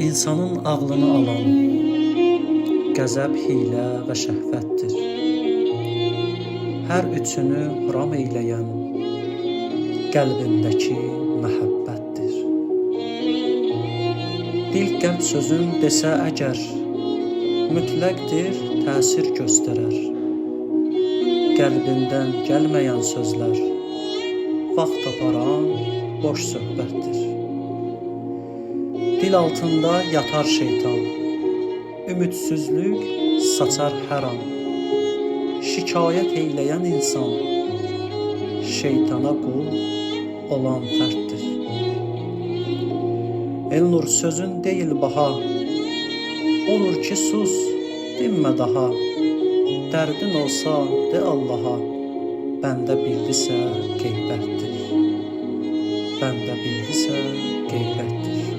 İnsanın ağlını alan qəzəb, hiylə və şəhvətdir. Hər üçünü ram eyləyən qəlbindəki məhəbbətdir. Dil qəlb sözün desə əgər, mütləqdir təsir göstərər. Qəlbindən gəlməyən sözlər vaxt aparan boş söhbətdir. Dil altında yatar şeytan, ümidsizlik saçar hər an. Şikayət eyləyən insan şeytana qul olan fərddir. Elnur sözün deyil baha, olur ki sus, dinmə daha. Dərdin olsa de Allaha, bəndə bildisə qeybətdir. Bəndə bildisə qeybətdir.